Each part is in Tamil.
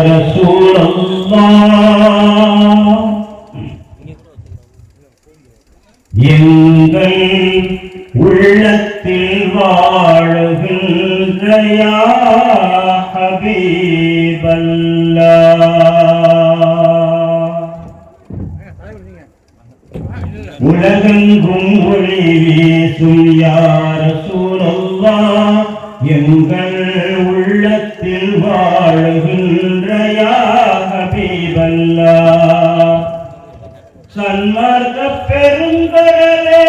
رسول الله எங்கள் உள்ளத்தில் வாழுகின்ற யா ஹபீபல்லாஹ் உலகெங்கும் ஒளி வீசும் யா ரசூலல்லாஹ் எங்கள் உள்ளத்தில் வாழுகின்ற யா ஹபீபல்லாஹ் சன்மார்க்க பெருங்கடலே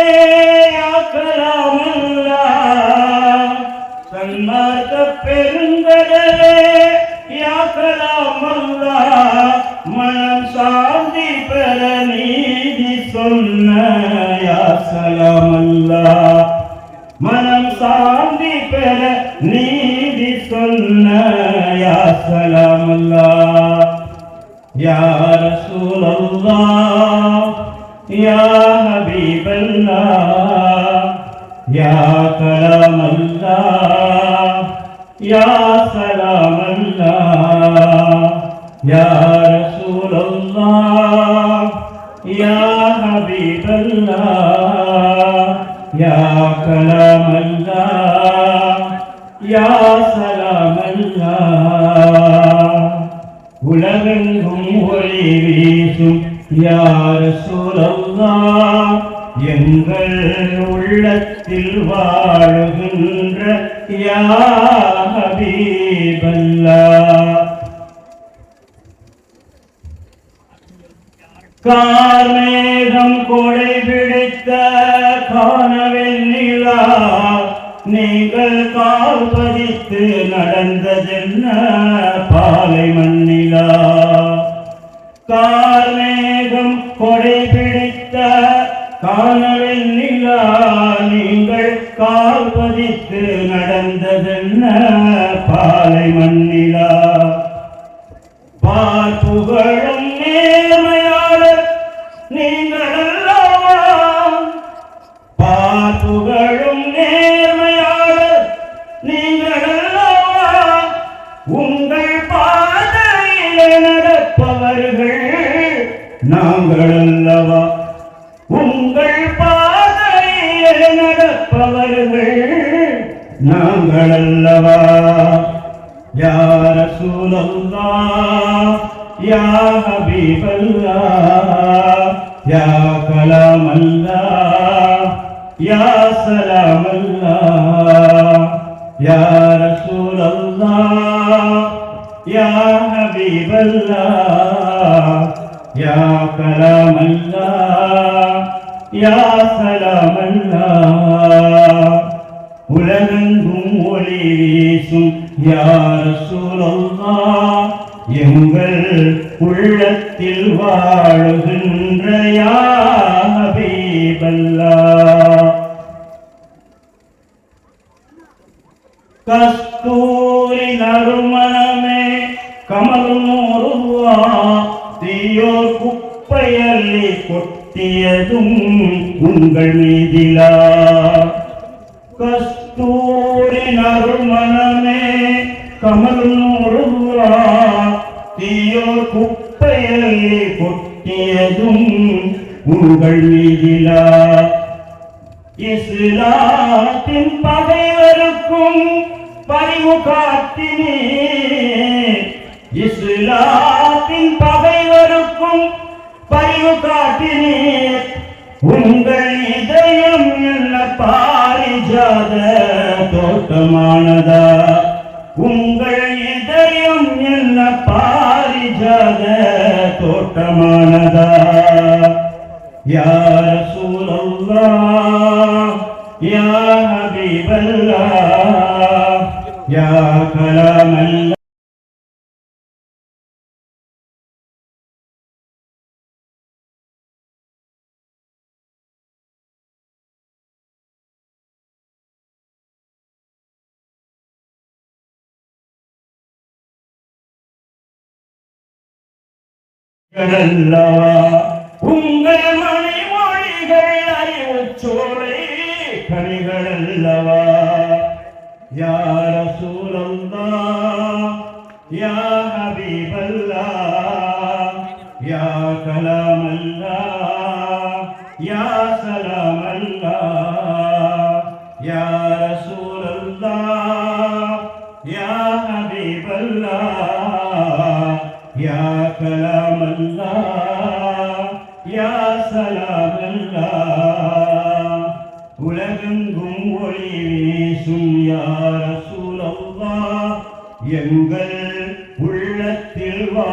யா கலாமல்லாஹ் சன்மார்க்க பெருங்கடலே யா கலாமல்லாஹ் மனம் சாந்தி பெற நீதி சொன்ன யா சலாமல்லாஹ் மனம் சாந்தி பெற நீதி சொன்ன யா சலாமல்லாஹ் யா ரசூலல்லாஹ் யா ஹபீபல்லாஹ் யா கலாமல்லாஹ் யா சலாமல்லாஹ் யா ரசூலல்லாஹ் யா ஹபீபல்லாஹ் யா கலாமல்லாஹ் யா சலாமல்லாஹ் உலகெங்கும் ஒளி வீசும் யா ரசூலல்லாஹ் எங்கள் உள்ளத்தில் வாழுகின்ற யா ஹபீபல்லாஹ் கார்மேகம் கொடை பிடித்த காணவெண்ணிலா நீங்கள் கால் பதித்து நடந்ததென்ன பாலை மண்ணிலா கார்மேகம் கொடை பிடித்த காணவெண்ணிலா நீங்கள் கால் பதித்து நடந்ததென்ன பாலை மண்ணிலா பார்ப்புகளும் நேர்மையாளர் நீங்கள் அல்லவா பார்ப்புகளும் நேர்மையாளர் நீங்கள் அல்லவா உங்கள் பாதையிலே நடப்பவர்கள் நாங்கள் அல்லவா உங்கள் பாதையிலே நடப்பவர்கள் நாங்கள் அல்லவா யா ரசூலல்லாஹ் யா ஹபீபல்லாஹ் யா கலாமல்லாஹ் யா சலாமல்லாஹ் யா ரசூலல்லாஹ் யா ஹபீபல்லாஹ் யா கலாமல்லாஹ் யா சலாமல்லாஹ் உலகெங்கும் ஒளி வீசும் யா ரசூலல்லாஹ் எங்கள் உள்ளத்தில் வாழுகின்ற யா ஹபீபல்லாஹ் கஸ்தூரி நறுமணமே கமல்நூறுவா தீயோர் குப்பையள்ளி கொட்டியதும் உங்கள் மீதிலா கஸ்தூரி நறுமணமே கமல்நூறுவா தீயோர் குப்பையள்ளி கொட்டியதும் உங்கள் மீதிலா இஸ்லாத்தின் பகைவருக்கும் பரிவு காட்டினே இஸ்லாத்தின் பகைவருக்கும் பரிவு காட்டினே உங்கள் இதயம் என்ன பாரிஜாத தோட்டமானதா உங்கள் இதயம் என்ன பாரிஜாத தோட்டமானதா யா ரசூலல்லாஹ் யா ஹபீபல்லாஹ் யா கலாமல்லாஹ் உங்கள் மணிமொழிகள் அறிவுச்சோலை கனிகளல்லவா யா ரசூலல்லாஹ் യാ ഹബീബല്ലാഹ് യാ കലാമല്ലാഹ് യാ സലാമല്ലാഹ് യാ റസൂലല്ലാഹ് യാ ഹബീബല്ലാഹ് യാ കലാമല്ലാഹ് യാ സലാമല്ലാഹ് உலகெங்கும் ஒளி வீசும் யா ரசூலல்லாஹ் எங்கள் உள்ளத்தில் வா